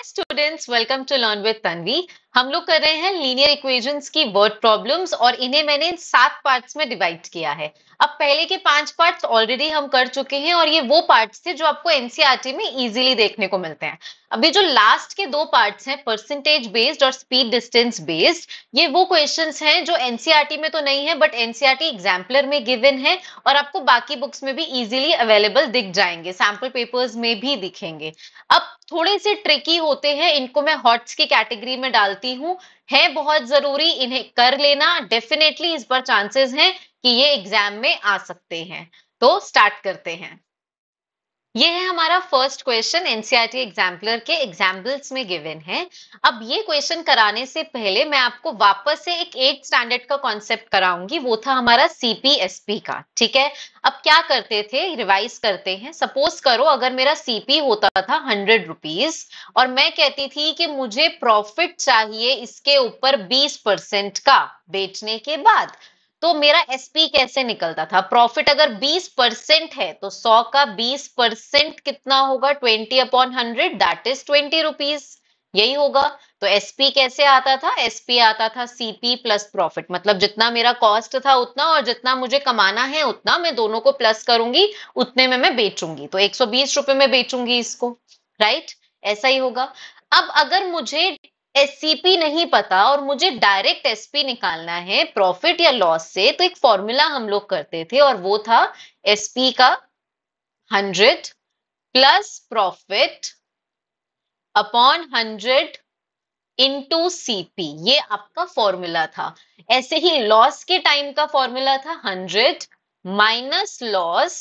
Students, welcome to learn with Tanvi. हम लोग कर रहे हैं लीनियर इक्वेशंस की वर्ड प्रॉब्लम्स और इन्हें मैंने इन 7 पार्ट्स में डिवाइड किया है। अब पहले के 5 पार्ट्स ऑलरेडी हम कर चुके हैं और ये वो पार्ट्स थे जो आपको एनसीईआरटी में इजीली देखने को मिलते हैं। अभी जो लास्ट के 2 पार्ट्स हैं, परसेंटेज बेस्ड और स्पीड डिस्टेंस बेस्ड, ये वो क्वेश्चंस हैं जो एनसीईआरटी में तो नहीं है बट एनसीईआरटी एग्जाम्पलर में गिवन है और आपको बाकी बुक्स में भी इजीली अवेलेबल दिख जाएंगे, सैंपल पेपर्स में भी दिखेंगे। अब थोड़े से ट्रिकी होते हैं, इनको मैं हॉट्स की कैटेगरी में डालती हूँ। है बहुत जरूरी, इन्हें कर लेना। डेफिनेटली इस पर चांसेस हैं कि ये एग्जाम में आ सकते हैं। तो स्टार्ट करते हैं। ये है हमारा फर्स्ट क्वेश्चन, एनसीईआरटी एग्जाम्पलर के एग्जाम्पल्स में गिवन है। अब ये क्वेश्चन कराने से पहले मैं आपको वापस से एक 8th स्टैंडर्ड का कॉन्सेप्ट कराऊंगी, वो था हमारा सीपीएसपी का। ठीक है, अब क्या करते थे, रिवाइज करते हैं। सपोज करो अगर मेरा सीपी होता था 100 रुपीज और मैं कहती थी कि मुझे प्रॉफिट चाहिए इसके ऊपर 20% का बेचने के बाद, तो मेरा एसपी कैसे निकलता था। प्रॉफिट अगर 20% है तो 100 का 20% कितना होगा, 20/100, दैट इज 20 रुपीज। यही होगा। तो एसपी कैसे आता था, एसपी आता था सीपी प्लस प्रॉफिट, मतलब जितना मेरा कॉस्ट था उतना और जितना मुझे कमाना है उतना, मैं दोनों को प्लस करूंगी, उतने में मैं बेचूंगी। तो 120 रुपए में बेचूंगी इसको, राइट। ऐसा ही होगा। अब अगर मुझे एससीपी नहीं पता और मुझे डायरेक्ट एसपी निकालना है प्रॉफिट या लॉस से, तो एक फॉर्मूला हम लोग करते थे और वो था एसपी का 100 plus profit upon 100 into CP. ये आपका फॉर्मूला था। ऐसे ही लॉस के टाइम का फॉर्मूला था 100 minus loss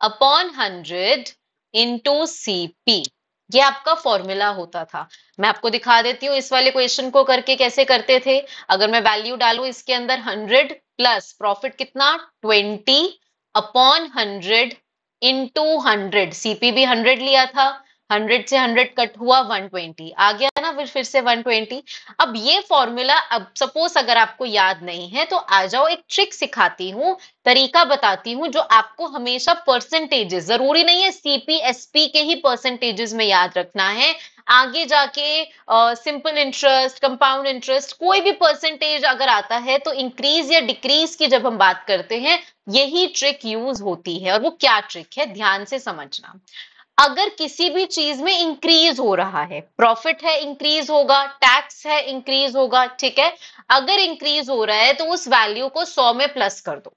upon 100 into CP. ये आपका फॉर्मूला होता था। मैं आपको दिखा देती हूँ इस वाले क्वेश्चन को करके कैसे करते थे। अगर मैं वैल्यू डालू इसके अंदर 100 प्लस प्रॉफिट कितना 20 अपॉन 100 इनटू 100, सीपी भी 100 लिया था, 100 से 100 कट हुआ 120 आ गया ना, फिर से 120। अब ये फॉर्मूला, अब सपोज अगर आपको याद नहीं है तो आ जाओ, एक ट्रिक सिखाती हूँ, तरीका बताती हूँ जो आपको हमेशा परसेंटेजेस, जरूरी नहीं है सीपी एसपी के ही परसेंटेजेस में याद रखना है। आगे जाके सिंपल इंटरेस्ट, कंपाउंड इंटरेस्ट, कोई भी परसेंटेज अगर आता है तो इंक्रीज या डिक्रीज की जब हम बात करते हैं यही ट्रिक यूज होती है। और वो क्या ट्रिक है, ध्यान से समझना। अगर किसी भी चीज में इंक्रीज हो रहा है, प्रॉफिट है इंक्रीज होगा, टैक्स है इंक्रीज होगा, ठीक है। अगर इंक्रीज हो रहा है तो उस वैल्यू को 100 में प्लस कर दो,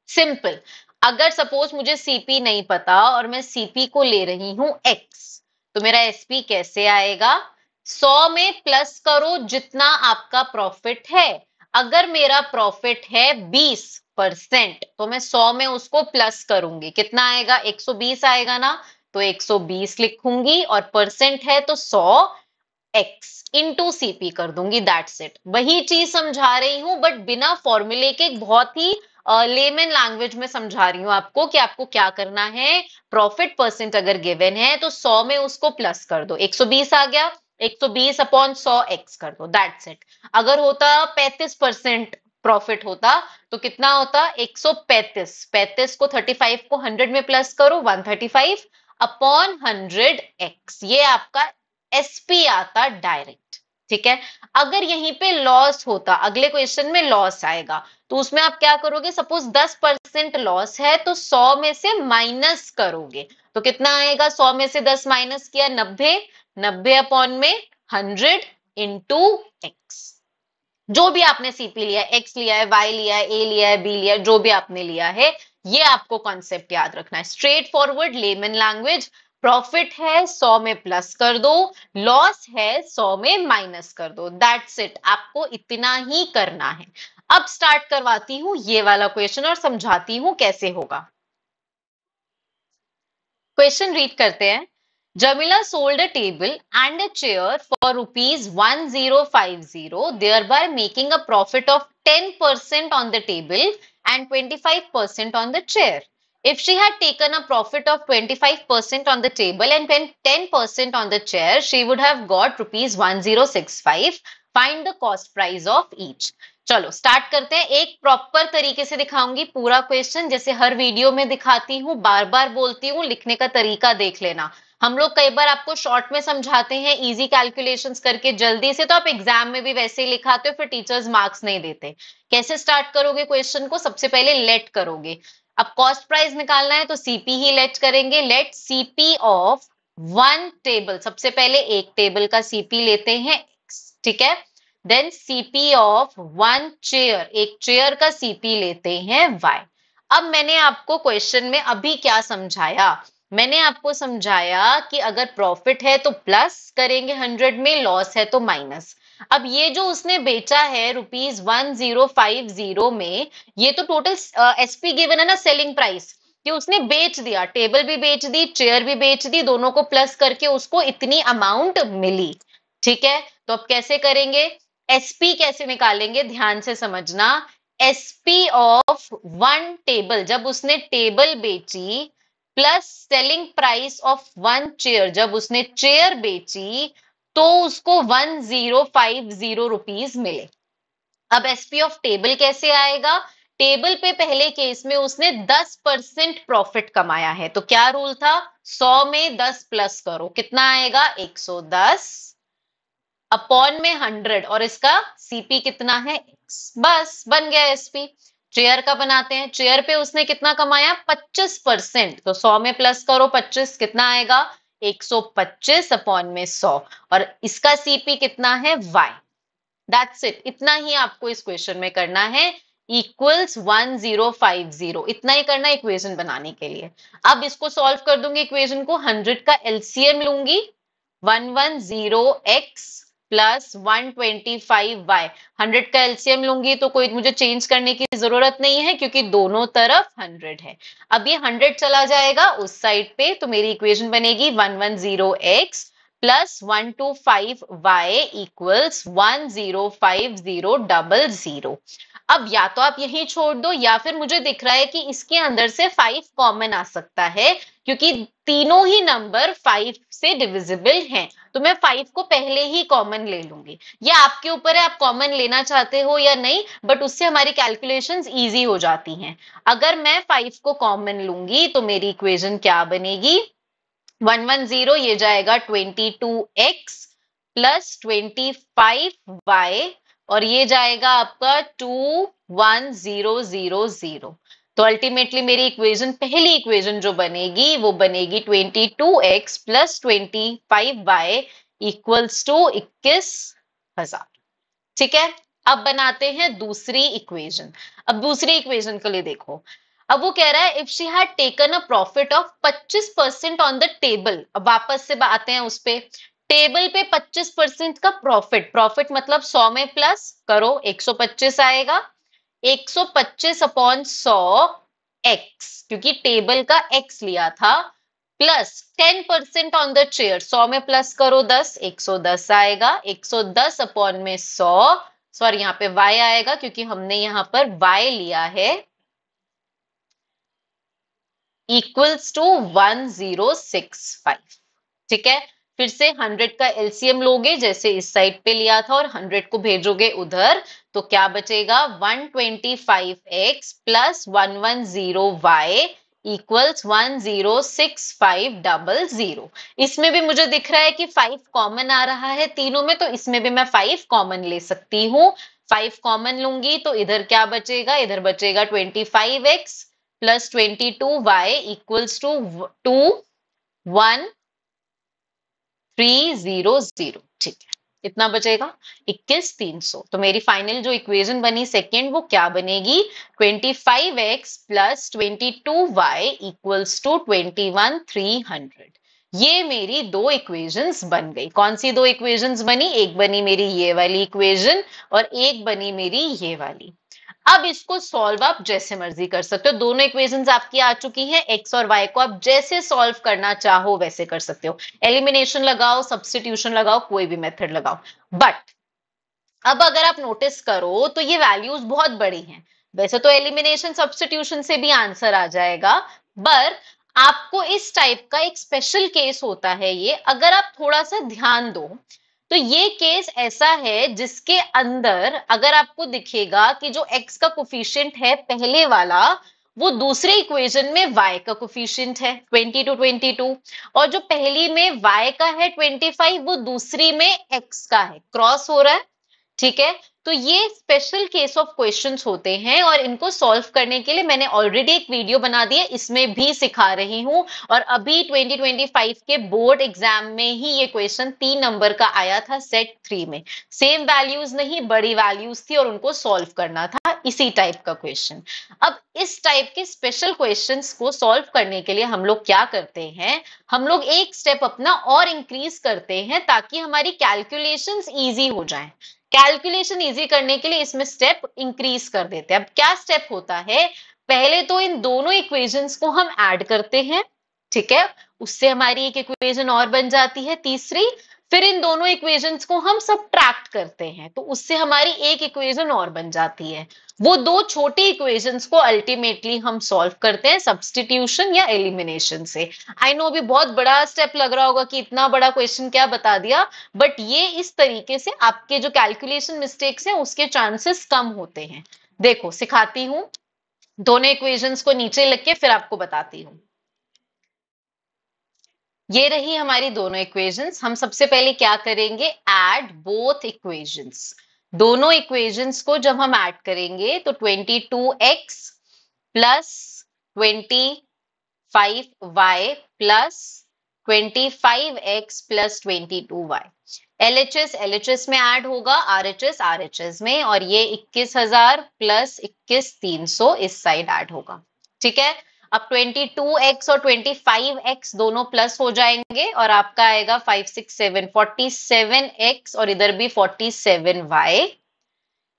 सिंपल। अगर सपोज मुझे सीपी नहीं पता और मैं सीपी को ले रही हूं एक्स, तो मेरा एसपी कैसे आएगा, 100 में प्लस करो जितना आपका प्रॉफिट है। अगर मेरा प्रॉफिट है 20% तो मैं 100 में उसको प्लस करूंगी, कितना आएगा 120 आएगा ना, तो 120 लिखूंगी और परसेंट है तो 100 एक्स इंटू सीपी कर दूंगी, दैट्स इट। वही चीज समझा रही हूं बट बिना फॉर्मूले के, बहुत ही लेमन लैंग्वेज में समझा रही हूं आपको कि आपको क्या करना है। प्रॉफिट परसेंट अगर गिवन है तो 100 में उसको प्लस कर दो, 120 आ गया, 120 अपॉन 100 एक्स कर दो, दैट्स इट। अगर होता 35% प्रॉफिट होता तो कितना होता 135, 35 को 35 को 100 में प्लस करो 135 अपॉन 100 एक्स, ये आपका एसपी आता डायरेक्ट। ठीक है। अगर यहीं पे लॉस होता, अगले क्वेश्चन में लॉस आएगा, तो उसमें आप क्या करोगे, सपोज 10% लॉस है तो 100 में से माइनस करोगे, तो कितना आएगा, 100 में से 10 माइनस किया 90, 90 अपॉन में 100 इंटू एक्स। जो भी आपने सीपी लिया है, एक्स लिया है, वाई लिया है, ए लिया है, बी लिया है, जो भी आपने लिया है, ये आपको कॉन्सेप्ट याद रखना है। Straight forward layman language, profit है 100 में प्लस कर दो, लॉस है 100 में माइनस कर दो, दैट्स इट। आपको इतना ही करना है। अब स्टार्ट करवाती हूं ये वाला क्वेश्चन और समझाती हूं कैसे होगा। क्वेश्चन रीड करते हैं। Jamila sold a table and a chair for rupees 1050, thereby making a profit of 10% on the table and 25% on the chair. If she had taken a profit of 25% on the table and 10% on the chair, she would have got rupees 1065. Find the cost price of each. चलो start करते हैं। एक proper तरीके से दिखाऊंगी पूरा question, जैसे हर video में दिखाती हूँ, बार बार बोलती हूँ, लिखने का तरीका देख लेना। हम लोग कई बार आपको शॉर्ट में समझाते हैं इजी कैलकुलेशंस करके जल्दी से, तो आप एग्जाम में भी वैसे ही लिखाते हो, फिर टीचर्स मार्क्स नहीं देते। कैसे स्टार्ट करोगे क्वेश्चन को? सबसे पहले लेट करोगे। अब कॉस्ट प्राइस निकालना है तो सीपी ही लेट करेंगे। Let CP of one table, सबसे पहले एक टेबल का सीपी लेते हैं X, ठीक है। Then CP of one chair, एक चेयर का सीपी लेते हैं Y। अब मैंने आपको क्वेश्चन में अभी क्या समझाया? मैंने आपको समझाया कि अगर प्रॉफिट है तो प्लस करेंगे 100 में, लॉस है तो माइनस। अब ये जो उसने बेचा है ₹1050 में, ये तो टोटल एसपी गिवन है ना, सेलिंग प्राइस, कि उसने बेच दिया, टेबल भी बेच दी, चेयर भी बेच दी, दोनों को प्लस करके उसको इतनी अमाउंट मिली। ठीक है, तो अब कैसे करेंगे? एसपी कैसे निकालेंगे, ध्यान से समझना। एसपी ऑफ वन टेबल, जब उसने टेबल बेची, plus selling price of one chair, जब उसने चेयर बेची, तो उसको 1050 रुपीज मिले। अब एसपी ऑफ टेबल कैसे आएगा? टेबल पे पहले केस में उसने 10% प्रॉफिट कमाया है, तो क्या रूल था? 100 में 10 प्लस करो, कितना आएगा? 110 अपॉन में 100, और इसका सीपी कितना है? X। बस बन गया एसपी। चेयर का बनाते हैं। चेयर पे उसने कितना कमाया? 25%, तो 100 में प्लस करो 25, कितना आएगा? 125 अपॉन में 100, और इसका सीपी कितना है? Y। दैट्स इट, इतना ही आपको इस क्वेश्चन में करना है। इक्वल्स 1050, इतना ही करना इक्वेशन बनाने के लिए। अब इसको सॉल्व कर दूंगी इक्वेशन को, 100 का एलसीएम लूंगी, 110x प्लस 125y। 100 का एलसीएम लूंगी तो कोई मुझे चेंज करने की जरूरत नहीं है, क्योंकि दोनों तरफ 100 है। अब ये 100 चला जाएगा उस साइड पे, तो मेरी इक्वेशन बनेगी 110x प्लस 125y इक्वल्स 105000। अब या तो आप यही छोड़ दो, या फिर मुझे दिख रहा है कि इसके अंदर से 5 कॉमन आ सकता है, क्योंकि तीनों ही नंबर 5 से डिविजिबल हैं, तो मैं 5 को पहले ही कॉमन ले लूंगी। ये आपके ऊपर है, आप कॉमन लेना चाहते हो या नहीं, बट उससे हमारी कैलकुलेशंस इजी हो जाती हैं। अगर मैं 5 को कॉमन लूंगी तो मेरी इक्वेशन क्या बनेगी? 110 ये जाएगा 22x प्लस 25y, और ये जाएगा आपका 21000। तो अल्टीमेटली मेरी इक्वेशन, पहली इक्वेशन जो बनेगी वो बनेगी 22x plus 25y equals to 21,000। ठीक है, अब बनाते हैं दूसरी इक्वेशन। अब दूसरी इक्वेशन के लिए देखो, अब वो कह रहा है if she had taken a profit of 25% on the table. अब वापस से आते हैं उस पे। टेबल पे 25% का प्रॉफिट, प्रॉफिट मतलब 100 में प्लस करो 125 आएगा, 125 अपॉन 100 एक्स, क्योंकि टेबल का एक्स लिया था, प्लस 10% ऑन द चेयर, 100 में प्लस करो 10, 110 आएगा, 110 अपॉन में 100, सॉरी यहाँ पे y आएगा क्योंकि हमने यहाँ पर y लिया है, इक्वल्स टू 1065। ठीक है, फिर से 100 का एलसीएम लोगे जैसे इस साइड पे लिया था, और 100 को भेजोगे उधर, तो क्या बचेगा? 125x plus 110y equals 106500। इसमें भी मुझे दिख रहा है कि 5 कॉमन आ रहा है तीनों में, तो इसमें भी मैं 5 कॉमन ले सकती हूँ। 5 कॉमन लूंगी तो इधर क्या बचेगा? इधर बचेगा 25x plus 22y equals to 21300। ठीक है, इतना बचेगा 21,300। तो मेरी फाइनल जो इक्वेशन बनी सेकेंड, वो क्या बनेगी? 25x plus 22y equals to 21,300। ये मेरी दो इक्वेशंस बन गई। कौन सी दो इक्वेशंस बनी? एक बनी मेरी ये वाली इक्वेशन, और एक बनी मेरी ये वाली। अब इसको सॉल्व आप जैसे मर्जी कर सकते हो, दोनों इक्वेशंस आपकी आ चुकी हैं, एक्स और वाई को आप जैसे सॉल्व करना चाहो वैसे कर सकते हो। एलिमिनेशन लगाओ, सब्स्टिट्यूशन लगाओ, कोई भी मेथड लगाओ। बट अब अगर आप नोटिस करो तो ये वैल्यूज बहुत बड़ी हैं। वैसे तो एलिमिनेशन सब्स्टिट्यूशन से भी आंसर आ जाएगा, पर आपको इस टाइप का एक स्पेशल केस होता है ये, अगर आप थोड़ा सा ध्यान दो तो ये केस ऐसा है जिसके अंदर अगर आपको दिखेगा कि जो x का कोफिशिएंट है पहले वाला, वो दूसरे इक्वेशन में y का कोफिशिएंट है 22 और जो पहली में y का है 25 वो दूसरी में x का है, क्रॉस हो रहा है। ठीक है, तो ये स्पेशल केस ऑफ क्वेश्चंस होते हैं और इनको सॉल्व करने के लिए मैंने ऑलरेडी एक वीडियो बना दी है, इसमें भी सिखा रही हूं। और अभी 2025 के बोर्ड एग्जाम में ही ये क्वेश्चन 3 नंबर का आया था सेट 3 में। सेम वैल्यूज नहीं, बड़ी वैल्यूज थी और उनको सॉल्व करना था, इसी टाइप का क्वेश्चन। अब इस टाइप के स्पेशल क्वेश्चंस को सॉल्व करने के लिए हम लोग क्या करते हैं, हम लोग एक स्टेप अपना और इंक्रीज करते हैं ताकि हमारी कैलकुलेशंस इजी हो जाएं। कैलकुलेशन इजी करने के लिए इसमें स्टेप इंक्रीज कर देते हैं। अब क्या स्टेप होता है, पहले तो इन दोनों इक्वेशंस को हम ऐड करते हैं, ठीक है, उससे हमारी एक इक्वेशन और बन जाती है तीसरी। फिर इन दोनों इक्वेशंस को हम सबट्रैक्ट करते हैं तो उससे हमारी एक इक्वेशन और बन जाती है। वो दो छोटी इक्वेशंस को अल्टीमेटली हम सॉल्व करते हैं सब्स्टिट्यूशन या एलिमिनेशन से। आई नो अभी बहुत बड़ा स्टेप लग रहा होगा कि इतना बड़ा क्वेश्चन क्या बता दिया, बट ये इस तरीके से आपके जो कैलकुलेशन मिस्टेक्स हैं उसके चांसेस कम होते हैं। देखो सिखाती हूं, दोनों इक्वेशंस को नीचे लिख के फिर आपको बताती हूं। ये रही हमारी दोनों इक्वेशंस। हम सबसे पहले क्या करेंगे, ऐड बोथ इक्वेशंस। दोनों इक्वेशंस को जब हम ऐड करेंगे तो 22x plus 25y plus 25x plus 22y LHS LHS में ऐड होगा, RHS RHS में, और ये 21,000 प्लस 21,300 इस साइड ऐड होगा। ठीक है, अब 22x और 25x दोनों प्लस हो जाएंगे और आपका आएगा 567 47x और इधर भी 47y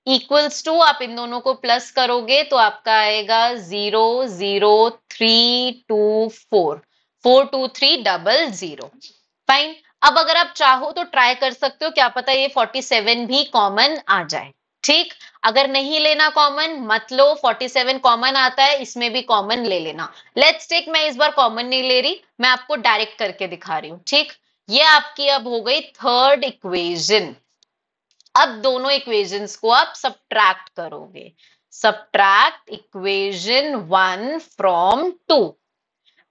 इक्वल्स टू, आप इन दोनों को प्लस करोगे तो आपका आएगा 00324 42300। फाइन। अब अगर आप चाहो तो ट्राई कर सकते हो, क्या पता ये 47 भी कॉमन आ जाए। ठीक, अगर नहीं लेना कॉमन मत लो, 47 कॉमन आता है इसमें भी कॉमन ले लेना। लेट्स टेक, मैं इस बार कॉमन नहीं ले रही, मैं आपको डायरेक्ट करके दिखा रही हूं। ठीक, ये आपकी अब हो गई थर्ड इक्वेशन। अब दोनों इक्वेशंस को आप सबट्रैक्ट करोगे, सबट्रैक्ट इक्वेशन 1 फ्रॉम 2।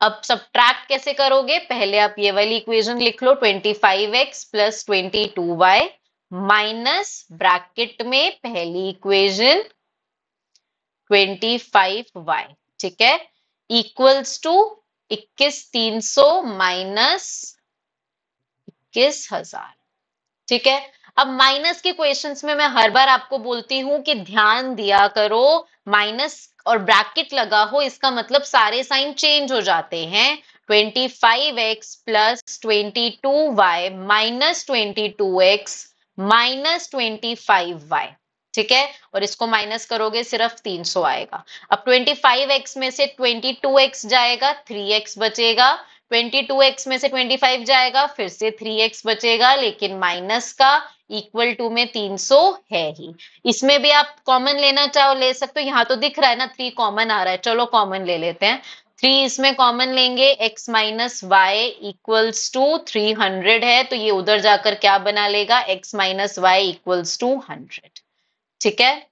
अब सबट्रैक्ट कैसे करोगे, पहले आप ये वाली इक्वेशन लिख लो 25x plus 22y minus bracket में पहली इक्वेशन 25y, ठीक है, इक्वल्स टू 21,300 माइनस 21,000। ठीक है, अब माइनस के क्वेश्चंस में मैं हर बार आपको बोलती हूं कि ध्यान दिया करो, माइनस और ब्रैकेट लगा हो इसका मतलब सारे साइन चेंज हो जाते हैं। 25x plus 22y minus 22x minus 25y, ठीक है, और इसको माइनस करोगे सिर्फ 300 आएगा। अब 25x में से 22x जाएगा, 3x बचेगा, 22x में से 25 जाएगा, फिर से 3x बचेगा, लेकिन माइनस का इक्वल टू में 300 है ही। इसमें भी आप कॉमन लेना चाहो ले सकते हो, यहाँ तो दिख रहा है ना 3 कॉमन आ रहा है, चलो कॉमन ले लेते हैं। 3 इसमें कॉमन लेंगे, x minus y equals to 300 है तो ये उधर जाकर क्या बना लेगा, x minus y equals to 100। ठीक है,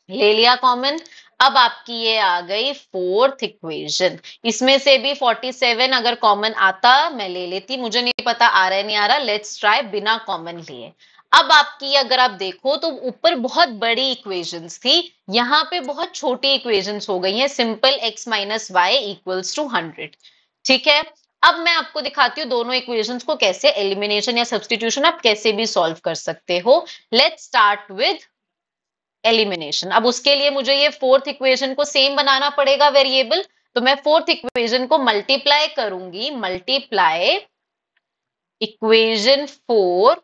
ले लिया कॉमन। अब आपकी ये आ गई फोर्थ इक्वेशन, इसमें से भी 47 अगर कॉमन आता मैं ले लेती, मुझे नहीं पता आ रहा है नहीं आ रहा, लेट्स ट्राई बिना कॉमन लिए। अब आपकी अगर आप देखो तो ऊपर बहुत बड़ी इक्वेशंस थी, यहाँ पे बहुत छोटी इक्वेशंस हो गई हैं, simple x minus y equals to 100। ठीक है, अब मैं आपको दिखाती हूँ दोनों इक्वेशंस को कैसे एलिमिनेशन या सब्स्टिट्यूशन आप कैसे भी सॉल्व कर सकते हो। Let's start with elimination. अब उसके लिए मुझे ये फोर्थ इक्वेशन को सेम बनाना पड़ेगा वेरिएबल, तो मैं फोर्थ इक्वेशन को मल्टीप्लाई करूंगी, मल्टीप्लाई इक्वेशन 4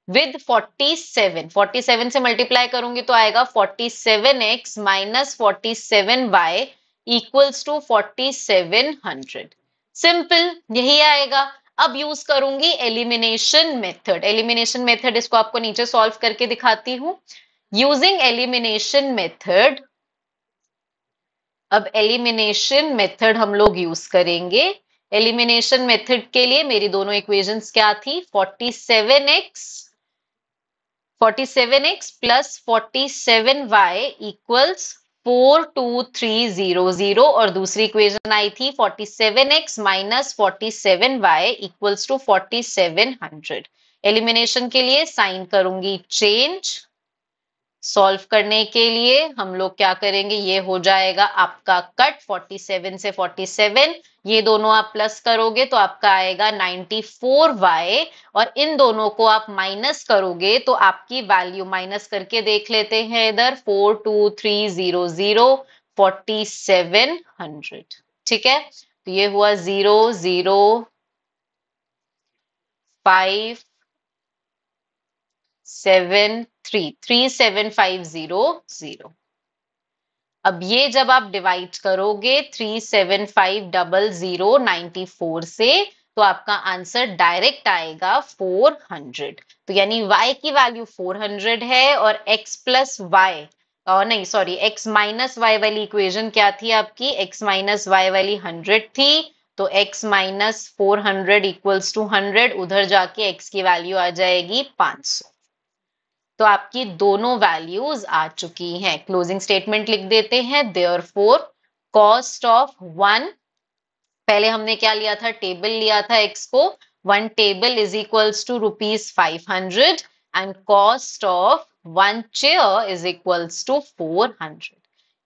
विद 47, 47 से मल्टीप्लाई करूंगी तो आएगा 47x minus 47y equals to 4700। Simple, यही आएगा। अब यूज करूंगी एलिमिनेशन मेथड। एलिमिनेशन मेथड इसको आपको नीचे सॉल्व करके दिखाती हूं। यूजिंग एलिमिनेशन मेथड, अब एलिमिनेशन मेथड हम लोग यूज करेंगे। एलिमिनेशन मेथड के लिए मेरी दोनों इक्वेशंस क्या थी, 47x प्लस 47y इक्वल्स 42300 और दूसरी इक्वेशन आई थी 47x minus 47y equals to 4700। Elimination के लिए साइन करूंगी चेंज। सॉल्व करने के लिए हम लोग क्या करेंगे, ये हो जाएगा आपका कट 47 से 47, ये दोनों आप प्लस करोगे तो आपका आएगा 94y और इन दोनों को आप माइनस करोगे तो आपकी वैल्यू माइनस करके देख लेते हैं इधर 42300 4700। ठीक है, तो ये हुआ 00573 अब ये जब आप डिवाइड करोगे 3750094 से तो आपका आंसर डायरेक्ट आएगा 400। तो यानी y की वैल्यू 400 है और x प्लस वाई और नहीं सॉरी x माइनस वाई वाली इक्वेशन क्या थी आपकी, x माइनस वाई वाली 100 थी, तो x माइनस 400 इक्वल्स टू 100, उधर जाके x की वैल्यू आ जाएगी 500। तो आपकी दोनों वैल्यूज आ चुकी हैं। क्लोजिंग स्टेटमेंट लिख देते हैं, देयरफॉर कॉस्ट ऑफ वन, पहले हमने क्या लिया था, टेबल लिया था x को, one table is equals to ₹500 and cost of one chair is equals to 400।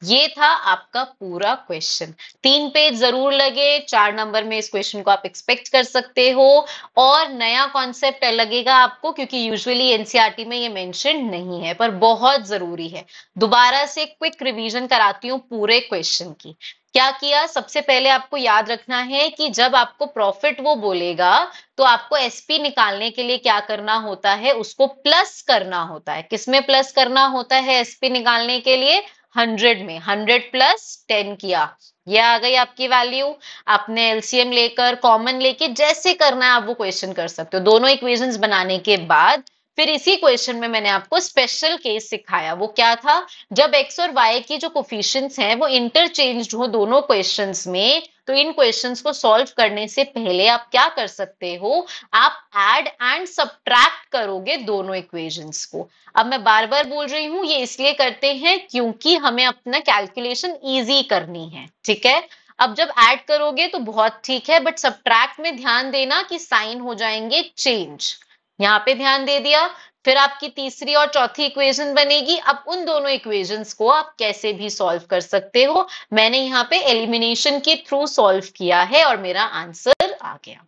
ये था आपका पूरा क्वेश्चन। 3 पेज जरूर लगे, 4 नंबर में इस क्वेश्चन को आप एक्सपेक्ट कर सकते हो और नया कॉन्सेप्ट लगेगा आपको क्योंकि यूजुअली एनसीईआरटी में ये मेंशन नहीं है, पर बहुत जरूरी है। दोबारा से क्विक रिवीजन कराती हूँ पूरे क्वेश्चन की। क्या किया, सबसे पहले आपको याद रखना है कि जब आपको प्रॉफिट वो बोलेगा तो आपको एसपी निकालने के लिए क्या करना होता है, उसको प्लस करना होता है। किसमें प्लस करना होता है एसपी निकालने के लिए, 100 में। 100 प्लस 10 किया, ये आ गई आपकी वैल्यू। आपने एलसीएम लेकर कॉमन लेके जैसे करना है आप वो क्वेश्चन कर सकते हो। दोनों इक्वेशंस बनाने के बाद फिर इसी क्वेश्चन में मैंने आपको स्पेशल केस सिखाया। वो क्या था, जब x और y की जो कोफिशिएंट्स हैं वो इंटरचेंज्ड हो दोनों क्वेश्चंस में, तो इन क्वेश्चंस को सॉल्व करने से पहले आप क्या कर सकते हो, आप ऐड एंड सब्ट्रैक्ट करोगे दोनों इक्वेशंस को। अब मैं बार बार बोल रही हूं, ये इसलिए करते हैं क्योंकि हमें अपना कैलकुलेशन इजी करनी है। ठीक है, अब जब ऐड करोगे तो बहुत ठीक है, बट सब्ट्रैक्ट में ध्यान देना कि साइन हो जाएंगे चेंज, यहाँ पे ध्यान दे दिया। फिर आपकी तीसरी और चौथी इक्वेशन बनेगी। अब उन दोनों इक्वेशंस को आप कैसे भी सॉल्व कर सकते हो। मैंने यहाँ पे एलिमिनेशन के थ्रू सॉल्व किया है और मेरा आंसर आ गया।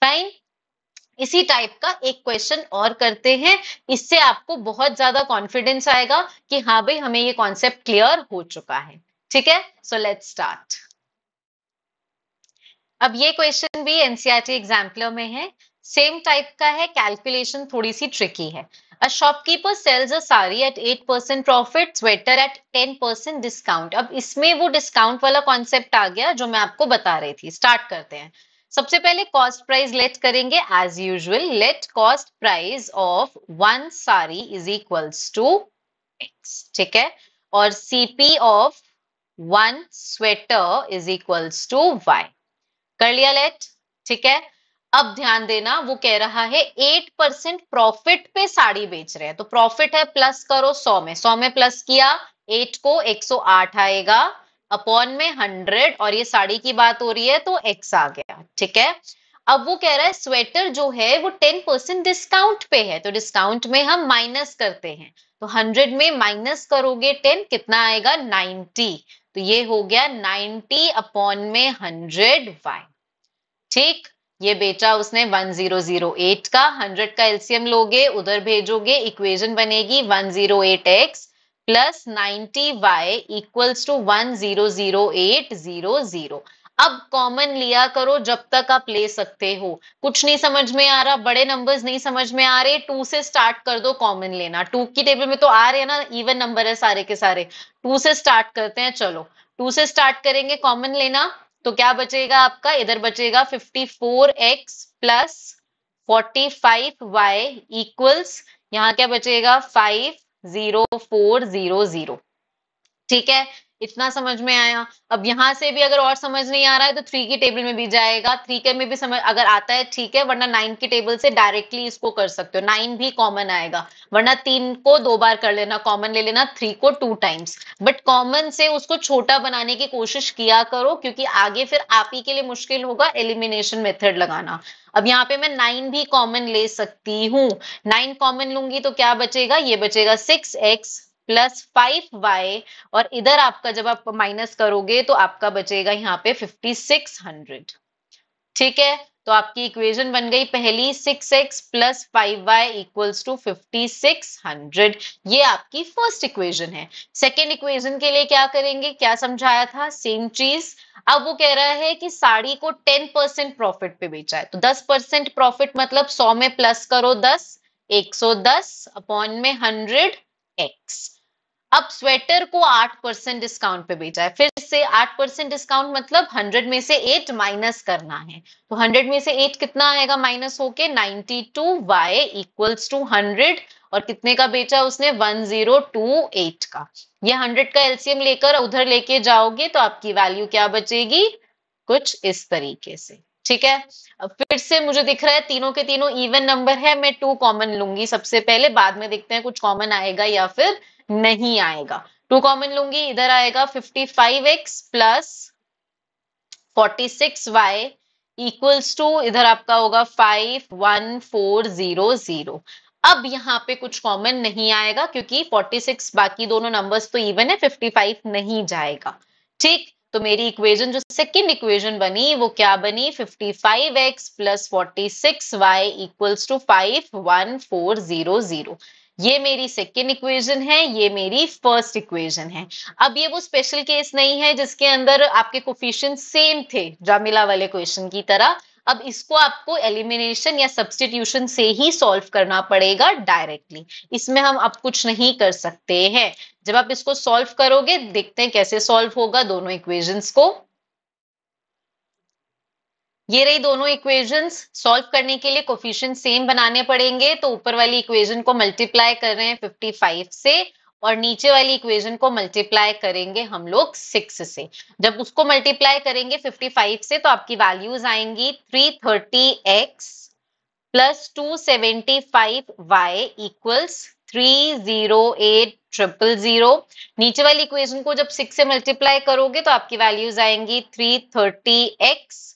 फाइन, इसी टाइप का एक क्वेश्चन और करते हैं, इससे आपको बहुत ज्यादा कॉन्फिडेंस आएगा कि हाँ भाई हमें ये कॉन्सेप्ट क्लियर हो चुका है। ठीक है, सो लेट्स स्टार्ट। अब ये क्वेश्चन भी एनसीईआरटी एग्जाम्पलर में है, सेम टाइप का है, कैलकुलेशन थोड़ी सी ट्रिकी है। A shopkeeper sells a sari at 8% profit, sweater at 10% discount. अब इसमें वो डिस्काउंट वाला कॉन्सेप्ट आ गया जो मैं आपको बता रही थी। स्टार्ट करते हैं। सबसे पहले कॉस्ट प्राइस लेट करेंगे as usual. Let cost price of one sari is equals to x. ठीक है, और CP of one sweater is equals to y. कर लिया लेट। ठीक है, अब ध्यान देना, वो कह रहा है 8% प्रॉफिट पे साड़ी बेच रहे हैं, तो प्रॉफिट है प्लस करो 100 में, 100 में प्लस किया 8 को 108 आएगा, अपॉन में 100, और ये साड़ी की बात हो रही है तो x आ गया। ठीक है, अब वो कह रहा है स्वेटर जो है वो 10% डिस्काउंट पे है, तो डिस्काउंट में हम माइनस करते हैं, तो 100 में माइनस करोगे 10, कितना आएगा 90, तो ये हो गया 90 अपॉन में 100 y। ठीक, ये बेचा उसने 1008 का, 100 का एलसीएम लोगे उधर भेजोगे, इक्वेशन बनेगी 108x plus 90y equals to 100800। अब कॉमन लिया करो जब तक आप ले सकते हो। कुछ नहीं समझ में आ रहा, बड़े नंबर्स नहीं समझ में आ रहे, 2 से स्टार्ट कर दो कॉमन लेना। 2 की टेबल में तो आ रहे हैं ना, इवन नंबर है सारे के सारे, 2 से स्टार्ट करते हैं। चलो 2 से स्टार्ट करेंगे कॉमन लेना, तो क्या बचेगा आपका, इधर बचेगा 54x प्लस 45y इक्वल्स, यहाँ क्या बचेगा 50400। ठीक है, इतना समझ में आया। अब यहां से भी अगर और समझ नहीं आ रहा है तो 3 की टेबल में भी जाएगा, 3 के में भी समझ अगर आता है ठीक है, वरना 9 की टेबल से डायरेक्टली इसको कर सकते हो, 9 भी कॉमन आएगा, वरना 3 को 2 बार कर लेना, कॉमन ले लेना 3 को 2 टाइम्स, बट कॉमन से उसको छोटा बनाने की कोशिश किया करो, क्योंकि आगे फिर आप ही के लिए मुश्किल होगा एलिमिनेशन मेथड लगाना। अब यहाँ पे मैं 9 भी कॉमन ले सकती हूँ, 9 कॉमन लूंगी तो क्या बचेगा, ये बचेगा 6x प्लस 5y, और इधर आपका जब आप माइनस करोगे तो आपका बचेगा यहाँ पे 5600। ठीक है, तो आपकी इक्वेशन बन गई पहली 6x plus 5y equals to 5600। ये आपकी फर्स्ट इक्वेशन है। सेकेंड इक्वेशन के लिए क्या करेंगे, क्या समझाया था, सेम चीज। अब वो कह रहा है कि साड़ी को 10% प्रॉफिट पे बेचा है, तो 10% प्रॉफिट मतलब 100 में प्लस करो 10, 110 अपॉन में 100x। अब स्वेटर को 8% डिस्काउंट पे बेचा है, फिर से 8% डिस्काउंट मतलब 100 में से 8 माइनस करना है, तो 100 में से 8 कितना आएगा माइनस होके, 92y इक्वल्स टू 100, और कितने का बेचा उसने, 1028 का। ये 100 का एलसीएम लेकर उधर लेके जाओगे तो आपकी वैल्यू क्या बचेगी, कुछ इस तरीके से। ठीक है, अब फिर से मुझे दिख रहा है तीनों के तीनों इवन नंबर है, मैं 2 कॉमन लूंगी सबसे पहले, बाद में देखते हैं कुछ कॉमन आएगा या फिर नहीं आएगा। 2 कॉमन लूंगी, इधर आएगा 55x plus 46y equals to, इधर आपका होगा 51400। अब यहाँ पे कुछ कॉमन नहीं आएगा क्योंकि 46 बाकी दोनों नंबर्स तो इवन है, 55 नहीं जाएगा। ठीक, तो मेरी इक्वेशन जो सेकंड इक्वेशन बनी वो क्या बनी, 55x plus 46y equals to 51400। ये मेरी सेकेंड इक्वेशन है, ये मेरी फर्स्ट इक्वेशन है। अब ये वो स्पेशल केस नहीं है जिसके अंदर आपके कोफिशिएंट सेम थे जामिला वाले क्वेश्चन की तरह। अब इसको आपको एलिमिनेशन या सब्स्टिट्यूशन से ही सॉल्व करना पड़ेगा डायरेक्टली, इसमें हम अब कुछ नहीं कर सकते हैं। जब आप इसको सॉल्व करोगे, देखते हैं कैसे सॉल्व होगा दोनों इक्वेशंस को। ये रही दोनों इक्वेशंस, सॉल्व करने के लिए कोफिशिएंट सेम बनाने पड़ेंगे, तो ऊपर वाली इक्वेशन को मल्टीप्लाई कर रहे हैं 55 से, और नीचे वाली इक्वेशन को मल्टीप्लाई करेंगे हम लोग 6 से। जब उसको मल्टीप्लाई करेंगे 55 से तो आपकी वैल्यूज आएंगी 330x प्लस 275y इक्वल्स 308000। नीचे वाली इक्वेशन को जब 6 से मल्टीप्लाई करोगे तो आपकी वैल्यूज आएंगी 330x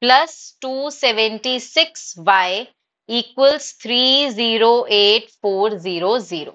प्लस 276y इक्वल्स 308400।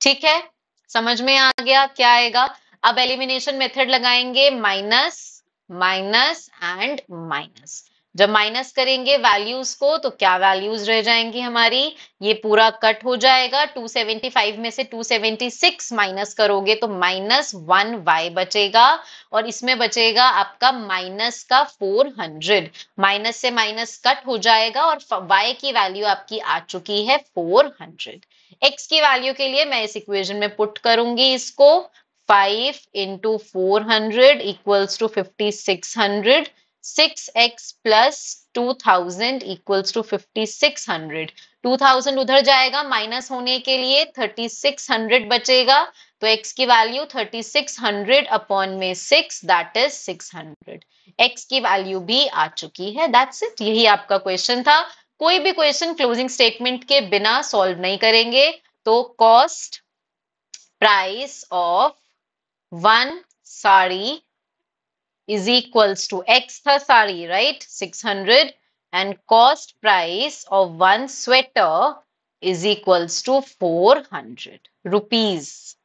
ठीक है, समझ में आ गया क्या आएगा। अब एलिमिनेशन मेथड लगाएंगे, माइनस माइनस एंड माइनस। जब माइनस करेंगे वैल्यूज को तो क्या वैल्यूज रह जाएंगी हमारी, ये पूरा कट हो जाएगा, 275 में से 276 माइनस करोगे तो -1y बचेगा, और इसमें बचेगा आपका माइनस का 400। माइनस से माइनस कट हो जाएगा और y की वैल्यू आपकी आ चुकी है 400। x की वैल्यू के लिए मैं इस इक्वेशन में पुट करूंगी इसको, 5 into 400 equals to 5600, 6x plus 2000 equals to 5600। 2000 उधर जाएगा, माइनस होने के लिए 3600 बचेगा, तो x की वैल्यू 3600 अपॉन में 6 दैट इज 600। x की वैल्यू भी आ चुकी है, दैट्स इट, यही आपका क्वेश्चन था। कोई भी क्वेश्चन क्लोजिंग स्टेटमेंट के बिना सॉल्व नहीं करेंगे, तो cost price of one sari is equals to x था sari, right, 600, and cost price of one sweater is equals to 400 rupees।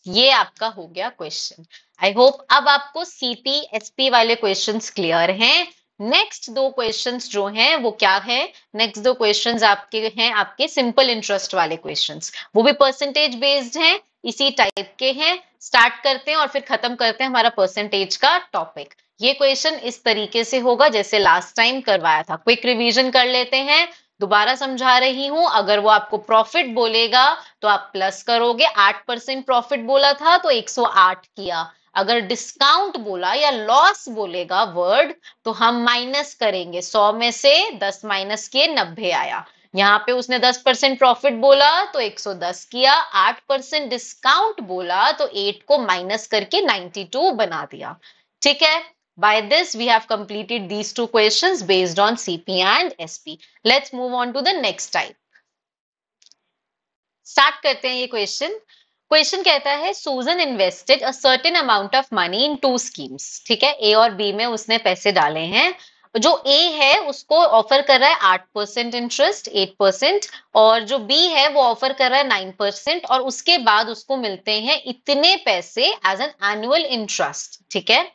ये आपका हो गया क्वेश्चन। आई होप अब आपको सीपी एसपी वाले क्वेश्चंस क्लियर हैं। नेक्स्ट दो क्वेश्चंस जो हैं वो क्या है, नेक्स्ट दो क्वेश्चंस आपके हैं आपके सिंपल इंटरेस्ट वाले क्वेश्चंस, वो भी परसेंटेज बेस्ड हैं, इसी टाइप के हैं। स्टार्ट करते हैं और फिर खत्म करते हैं हमारा परसेंटेज का टॉपिक। ये क्वेश्चन इस तरीके से होगा जैसे लास्ट टाइम करवाया था। क्विक रिवीजन कर लेते हैं, दोबारा समझा रही हूं। अगर वो आपको प्रॉफिट बोलेगा तो आप प्लस करोगे, 8% प्रॉफिट बोला था तो 108 किया। अगर डिस्काउंट बोला या लॉस बोलेगा वर्ड तो हम माइनस करेंगे, 100 में से 10 माइनस किए 90 आया। यहाँ पे उसने 10% प्रॉफिट बोला तो 110 किया, 8% डिस्काउंट बोला तो 8 को माइनस करके 92 बना दिया। ठीक है, by this we have completed these two questions based on CP and SP. Let's move on to the next type. Start करते हैं ये क्वेश्चन। क्वेश्चन कहता है Susan invested a certain amount of money in two schemes. ठीक है, ए और B में उसने पैसे डाले हैं। जो ए है उसको ऑफर कर रहा है 8% इंटरेस्ट, 8%, और जो बी है वो ऑफर कर रहा है 9%, और उसके बाद उसको मिलते हैं इतने पैसे एज एन एनुअल इंटरेस्ट। ठीक है,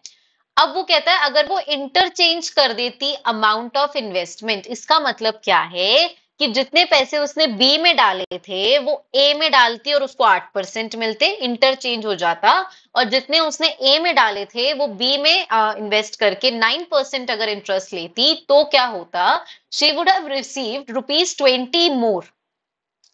अब वो कहता है अगर वो इंटरचेंज कर देती अमाउंट ऑफ इन्वेस्टमेंट, इसका मतलब क्या है कि जितने पैसे उसने बी में डाले थे वो ए में डालती और उसको 8% मिलते, इंटरचेंज हो जाता, और जितने उसने ए में डाले थे वो बी में इन्वेस्ट करके 9% अगर इंटरेस्ट लेती तो क्या होता, शी वुड हैव रिसीव्ड ₹20 मोर।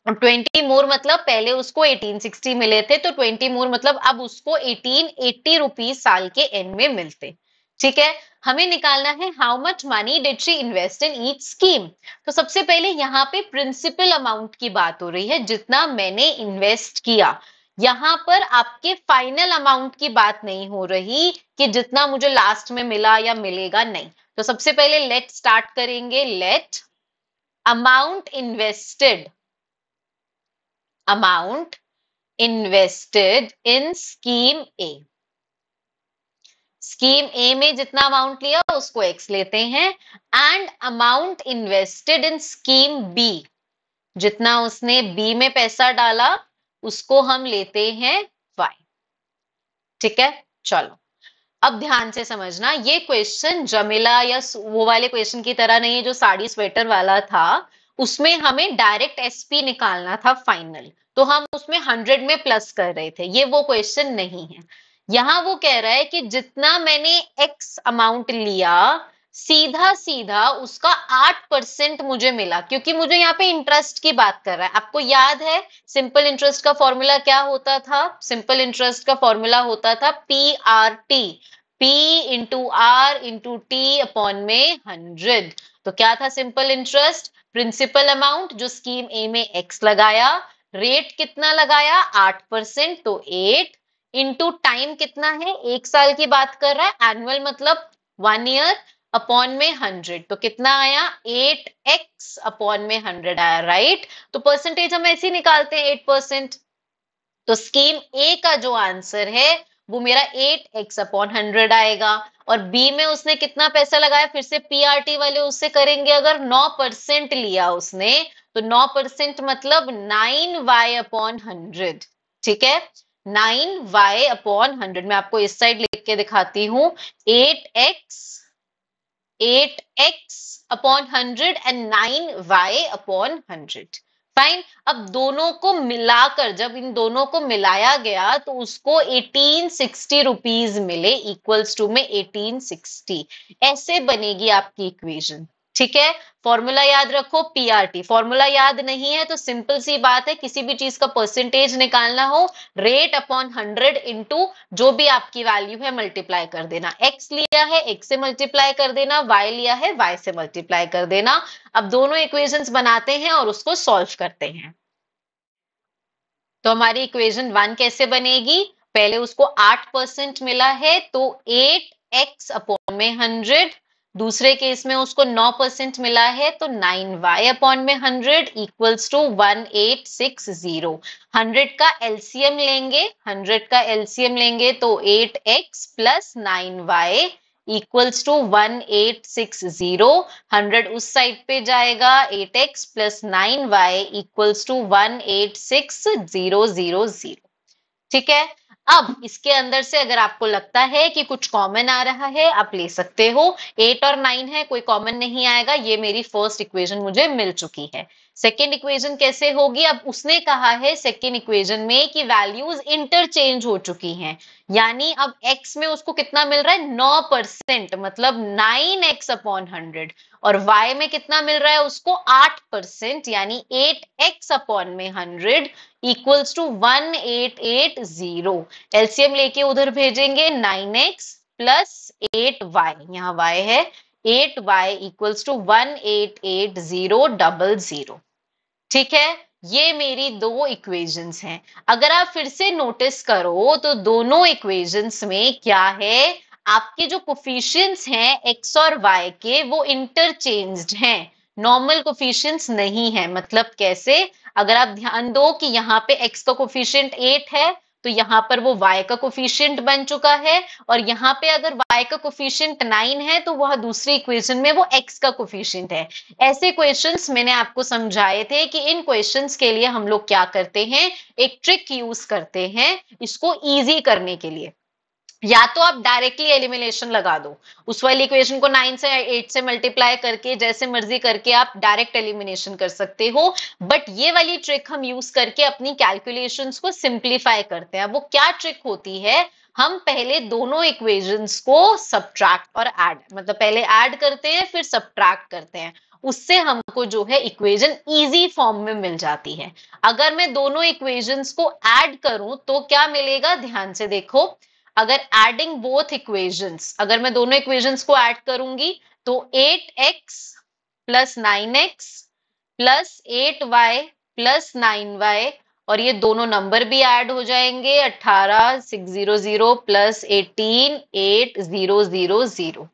20 मोर मतलब पहले उसको 1860 मिले थे, तो 20 मोर मतलब अब उसको 1880 साल के एंड में मिलते। ठीक है, हमें निकालना है how much money did she invest in each scheme. तो सबसे पहले यहाँ पे प्रिंसिपल अमाउंट की बात हो रही है, जितना मैंने इन्वेस्ट किया। यहाँ पर आपके फाइनल अमाउंट की बात नहीं हो रही कि जितना मुझे लास्ट में मिला या मिलेगा, नहीं। तो सबसे पहले लेट स्टार्ट करेंगे। Let amount invested, amount invested in scheme A। Scheme A में जितना अमाउंट लिया उसको x लेते हैं, and amount invested in scheme B, जितना उसने बी में पैसा डाला उसको हम लेते हैं y। ठीक है, चलो अब ध्यान से समझना, ये क्वेश्चन जमीला या वो वाले क्वेश्चन की तरह नहीं है जो साड़ी स्वेटर वाला था। उसमें हमें डायरेक्ट एसपी निकालना था फाइनल, तो हम उसमें 100 में प्लस कर रहे थे। ये वो क्वेश्चन नहीं है। यहाँ वो कह रहा है कि जितना मैंने एक्स अमाउंट लिया सीधा सीधा उसका 8% मुझे मिला, क्योंकि मुझे यहाँ पे इंटरेस्ट की बात कर रहा है। आपको याद है सिंपल इंटरेस्ट का फॉर्मूला क्या होता था? सिंपल इंटरेस्ट का फॉर्मूला होता था PRT, P into R into T upon में 100। तो क्या था सिंपल इंटरेस्ट? प्रिंसिपल अमाउंट जो स्कीम ए में x लगाया, रेट कितना लगाया 8%, तो 8 इंटू टाइम कितना है, 1 साल की बात कर रहा है, एनुअल मतलब 1 ईयर, अपॉन में 100। तो कितना आया 8x अपॉन में 100 आया, राइट। तो परसेंटेज हम ऐसे ही निकालते हैं 8%। तो स्कीम ए का जो आंसर है वो मेरा 8x अपॉन 100 आएगा। और बी में उसने कितना पैसा लगाया, फिर से पीआरटी वाले उससे करेंगे। अगर 9% लिया उसने तो 9% मतलब 9y अपॉन 100। ठीक है, 9y अपॉन 100। मैं आपको इस साइड लिख के दिखाती हूँ, 8x upon 100 and 9y upon 100। Fine. अब दोनों को मिलाकर जब इन दोनों को मिलाया गया तो उसको 1860 रुपीज मिले, इक्वल्स टू में 1860। ऐसे बनेगी आपकी इक्वेशन। ठीक है, फॉर्मूला याद रखो पीआरटी। फॉर्मूला याद नहीं है तो सिंपल सी बात है, किसी भी चीज का परसेंटेज निकालना हो रेट अपॉन 100 इंटू जो भी आपकी वैल्यू है मल्टीप्लाई कर देना। एक्स लिया है एक्स से मल्टीप्लाई कर देना, वाई लिया है वाई से मल्टीप्लाई कर देना। अब दोनों इक्वेशंस बनाते हैं और उसको सॉल्व करते हैं। तो हमारी इक्वेशन 1 कैसे बनेगी? पहले उसको 8% मिला है तो 8x अपॉन में 100। दूसरे केस में उसको 9% मिला है तो 9y अपॉन में 100 इक्वल्स टू 1860। 100 का एलसीएम लेंगे, 100 का एलसीएम लेंगे तो 8x plus 9y equals to 1860। 100 उस साइड पे जाएगा, 8x plus 9y equals to 186000। ठीक है, अब इसके अंदर से अगर आपको लगता है कि कुछ कॉमन आ रहा है आप ले सकते हो। 8 और 9 है, कोई कॉमन नहीं आएगा। ये मेरी फर्स्ट इक्वेशन मुझे मिल चुकी है। सेकेंड इक्वेशन कैसे होगी? अब उसने कहा है सेकेंड इक्वेशन में कि वैल्यूज इंटरचेंज हो चुकी हैं, यानी अब x में उसको कितना मिल रहा है 9%, मतलब 9x अपॉन 100, और y में कितना मिल रहा है उसको 8%, यानी 8x अपॉन में 100 इक्वल्स टू 1880। एलसीएम लेके उधर भेजेंगे, 9x प्लस 8y, यहाँ y है, 8y इक्वल्स टू 188000। ठीक है, ये मेरी दो इक्वेशंस हैं। अगर आप फिर से नोटिस करो तो दोनों इक्वेशंस में क्या है, आपके जो कोफिशिएंट्स हैं एक्स और वाई के वो इंटरचेंज्ड हैं, नॉर्मल कोफिशिएंट्स नहीं है। मतलब कैसे, अगर आप ध्यान दो कि यहाँ पे एक्स का कोफिशिएंट 8 है तो यहाँ पर वो y का कोफिशिएंट बन चुका है, और यहाँ पे अगर y का कोफिशिएंट 9 है तो वह दूसरी इक्वेशन में वो x का कोफिशिएंट है। ऐसे क्वेश्चंस मैंने आपको समझाए थे कि इन क्वेश्चंस के लिए हम लोग क्या करते हैं, एक ट्रिक यूज करते हैं इसको इजी करने के लिए। या तो आप डायरेक्टली एलिमिनेशन लगा दो, उस वाली इक्वेशन को 9 से 8 से मल्टीप्लाई करके जैसे मर्जी करके आप डायरेक्ट एलिमिनेशन कर सकते हो, बट ये वाली ट्रिक हम यूज करके अपनी कैलकुलेशंस को सिंप्लीफाई करते हैं। वो क्या ट्रिक होती है, हम पहले दोनों इक्वेशंस को सब्ट्रैक्ट और ऐड, मतलब पहले ऐड करते हैं फिर सब्ट्रैक्ट करते हैं, उससे हमको जो है इक्वेशन इजी फॉर्म में मिल जाती है। अगर मैं दोनों इक्वेशंस को ऐड करूं तो क्या मिलेगा, ध्यान से देखो। अगर एडिंग बोथ इक्वेशंस, अगर मैं दोनों इक्वेशंस को ऐड करूंगी तो 8x plus 9x plus 8y plus 9y, और ये दोनों नंबर भी ऐड हो जाएंगे, 18,600 प्लस 18,8,000।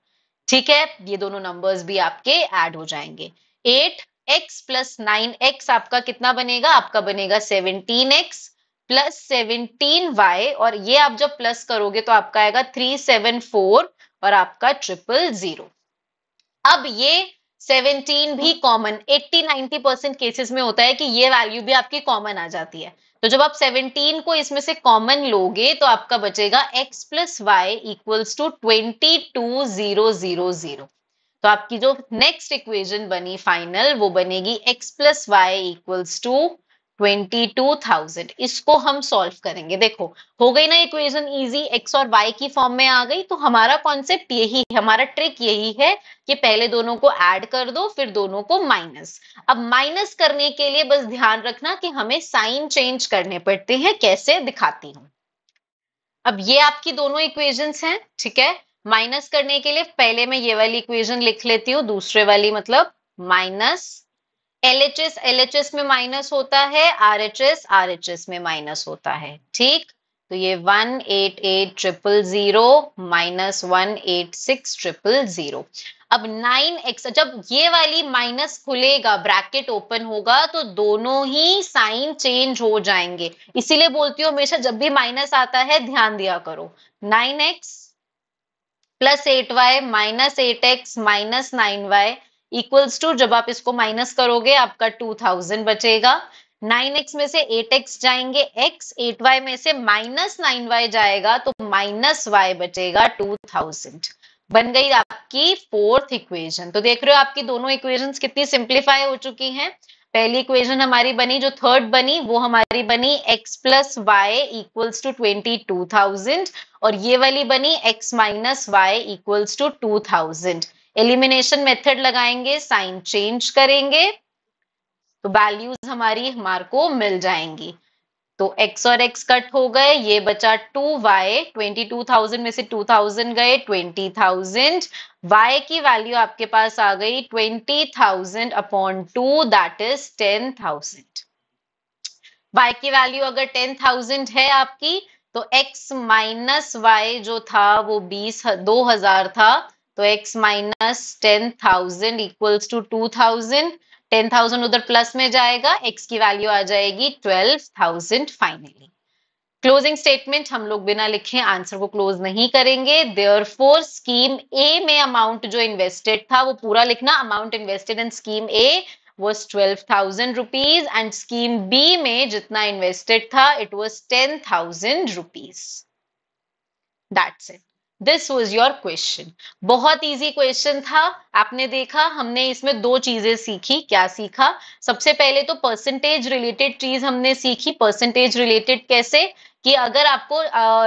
ठीक है, ये दोनों नंबर्स भी आपके ऐड हो जाएंगे। 8x प्लस 9x आपका कितना बनेगा, आपका बनेगा 17x प्लस 17y, और ये आप जब प्लस करोगे तो आपका आएगा 374 और आपका 000। अब ये 17 भी कॉमन 80-90% केसेस में होता है कि ये वैल्यू भी आपकी कॉमन आ जाती है। तो जब आप 17 को इसमें से कॉमन लोगे तो आपका बचेगा x plus y equals to 22,000। तो आपकी जो नेक्स्ट इक्वेशन बनी फाइनल वो बनेगी x plus y equals to 22,000। इसको हम सॉल्व करेंगे। देखो हो गई ना इक्वेशन इजी, x और y की फॉर्म में आ गई। तो हमारा कॉन्सेप्ट यही है, हमारा ट्रिक यही है कि पहले दोनों को ऐड कर दो फिर दोनों को माइनस। अब माइनस करने के लिए बस ध्यान रखना कि हमें साइन चेंज करने पड़ते हैं, कैसे दिखाती हूं। अब ये आपकी दोनों इक्वेशंस हैं, ठीक है। माइनस करने के लिए पहले मैं ये वाली इक्वेशन लिख लेती हूँ, दूसरे वाली मतलब माइनस LHS LHS में माइनस होता है, RHS RHS में माइनस होता है, ठीक। तो ये 188,000 माइनस 186,000। अब 9x, जब ये वाली माइनस खुलेगा ब्रैकेट ओपन होगा तो दोनों ही साइन चेंज हो जाएंगे। इसीलिए बोलती हूँ हमेशा जब भी माइनस आता है ध्यान दिया करो। 9x plus 8y minus 8x minus 9y equals to, जब आप इसको माइनस करोगे आपका 2000 बचेगा। 9x में से 8x जाएंगे x, 8y में से माइनस 9y जाएगा तो माइनस y बचेगा 2000। बन गई आपकी फोर्थ इक्वेशन। तो देख रहे हो आपकी दोनों इक्वेशंस कितनी सिंप्लीफाई हो चुकी हैं। पहली इक्वेशन हमारी बनी, जो थर्ड बनी वो हमारी बनी x plus y equals to 22,000, और ये वाली बनी x minus y equals to 2000। Elimination method लगाएंगे, साइन चेंज करेंगे तो वैल्यूज हमारी हमारे को मिल जाएंगी। तो x और x कट हो गए, ये बचा 2y, 22,000 में से 2000 गए 20,000। y की वैल्यू आपके पास आ गई 20,000 अपॉन 2 दैट इज 10,000। y की वैल्यू अगर 10,000 है आपकी तो x माइनस y जो था वो 20,000 था, तो x माइनस 10,000 इक्वल्स टू 2000। 10,000 उधर प्लस में जाएगा, x की वैल्यू आ जाएगी 12,000 फाइनली। क्लोजिंग स्टेटमेंट हम लोग बिना लिखे आंसर को क्लोज नहीं करेंगे। देयरफॉर स्कीम ए में अमाउंट जो इन्वेस्टेड था वो पूरा लिखना। Amount invested in scheme A was 12,000 rupees and scheme B में जितना इन्वेस्टेड था it was 10,000 rupees. That's it. This was your question. बहुत इजी क्वेश्चन था। आपने देखा हमने इसमें दो चीजें सीखी। क्या सीखा, सबसे पहले तो परसेंटेज रिलेटेड चीज हमने सीखी। परसेंटेज रिलेटेड कैसे, कि अगर आपको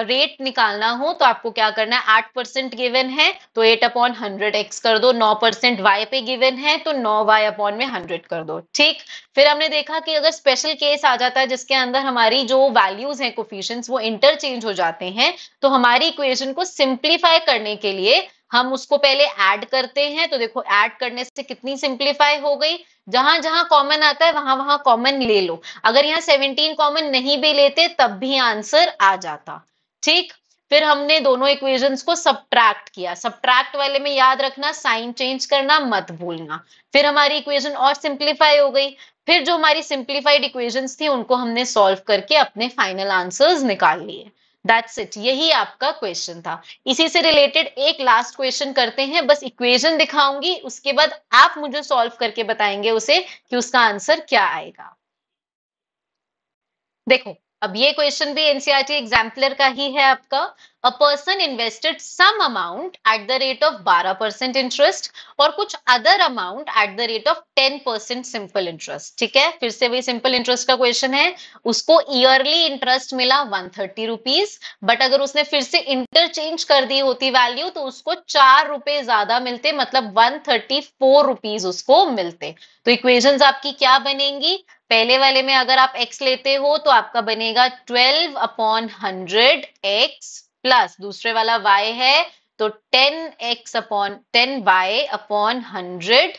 रेट निकालना हो तो आपको क्या करना है, 8% गिवन है तो 8 अपॉन 100x कर दो, 9% y पे गिवन है तो 9y अपॉन में 100 कर दो, ठीक। फिर हमने देखा कि अगर स्पेशल केस आ जाता है जिसके अंदर हमारी जो वैल्यूज हैं कोफिशिएंट्स वो इंटरचेंज हो जाते हैं, तो हमारी इक्वेशन को सिंप्लीफाई करने के लिए हम उसको पहले ऐड करते हैं, तो देखो ऐड करने से कितनी सिंप्लीफाई हो गई। जहां जहां कॉमन आता है वहां वहां कॉमन ले लो। अगर यहाँ 17 कॉमन नहीं भी लेते तब भी आंसर आ जाता। ठीक, फिर हमने दोनों इक्वेशंस को सब्ट्रैक्ट किया। सब्ट्रैक्ट वाले में याद रखना साइन चेंज करना मत भूलना। फिर हमारी इक्वेशन और सिंप्लीफाई हो गई। फिर जो हमारी सिंप्लीफाइड इक्वेशंस थी उनको हमने सॉल्व करके अपने फाइनल आंसर्स निकाल लिए। दैट्स इट, यही आपका क्वेश्चन था। इसी से रिलेटेड एक लास्ट क्वेश्चन करते हैं, बस इक्वेशन दिखाऊंगी, उसके बाद आप मुझे सॉल्व करके बताएंगे उसे कि उसका आंसर क्या आएगा। देखो, अब ये क्वेश्चन भी एनसीईआरटी एग्जाम्पलर का ही है आपका। A person invested some amount at the rate of 12% interest और कुछ other amount at the rate of 10% simple interest. ठीक है, फिर से वही सिंपल इंटरेस्ट का क्वेश्चन है। उसको ईयरली इंटरेस्ट मिला 130 रुपीज, बट अगर उसने फिर से इंटरचेंज कर दी होती वैल्यू तो उसको 4 रुपए ज्यादा मिलते, मतलब 134 रुपीज उसको मिलते। तो इक्वेशंस आपकी क्या बनेंगी? पहले वाले में अगर आप x लेते हो तो आपका बनेगा 12 अपॉन 100 x प्लस दूसरे वाला y है तो 10x upon 10y upon 100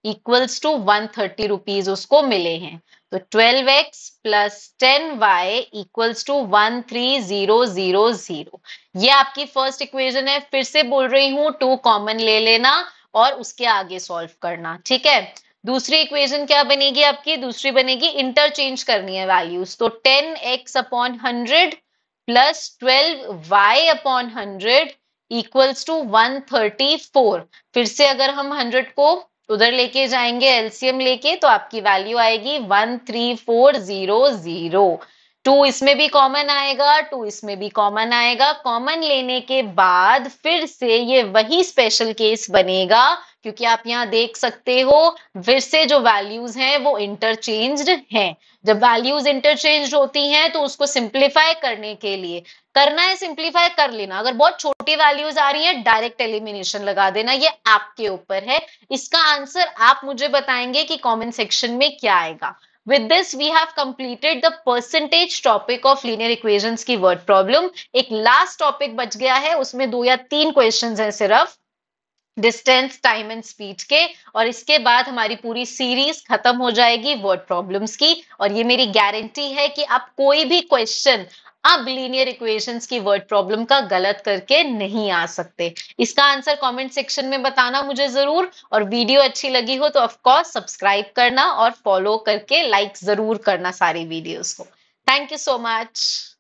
equals to 130 rupees उसको मिले हैं। तो 12x plus 10y equals to 13000। ये आपकी फर्स्ट इक्वेशन है। फिर से बोल रही हूं 2 कॉमन ले लेना और उसके आगे सॉल्व करना। ठीक है, दूसरी इक्वेशन क्या बनेगी आपकी? दूसरी बनेगी इंटरचेंज करनी है वैल्यूज, तो 10x upon 100 plus 12y upon 100 equals to 134। फिर से अगर हम 100 को उधर लेके जाएंगे एलसीएम लेके तो आपकी वैल्यू आएगी 13400। 2 इसमें भी कॉमन आएगा, 2 इसमें भी कॉमन आएगा। कॉमन लेने के बाद फिर से ये वही स्पेशल केस बनेगा, क्योंकि आप यहाँ देख सकते हो फिर से जो वैल्यूज हैं वो इंटरचेंज्ड हैं। जब वैल्यूज इंटरचेंज होती हैं तो उसको सिंप्लीफाई करने के लिए करना है, सिंप्लीफाई कर लेना। अगर बहुत छोटी वैल्यूज आ रही हैं डायरेक्ट एलिमिनेशन लगा देना, ये आपके ऊपर है। इसका आंसर आप मुझे बताएंगे कि कमेंट सेक्शन में क्या आएगा। With this, we have completed the percentage topic of linear equations की word problem। एक last topic बच गया है, उसमें 2 या 3 questions हैं सिर्फ डिस्टेंस, टाइम एंड स्पीड के, और इसके बाद हमारी पूरी सीरीज खत्म हो जाएगी वर्ड प्रॉब्लम्स की। और ये मेरी गारंटी है कि आप कोई भी क्वेश्चन अब लीनियर इक्वेशंस की वर्ड प्रॉब्लम का गलत करके नहीं आ सकते। इसका आंसर कमेंट सेक्शन में बताना मुझे जरूर, और वीडियो अच्छी लगी हो तो ऑफ कोर्स सब्सक्राइब करना और फॉलो करके लाइक जरूर करना सारी वीडियोस को। Thank you so much.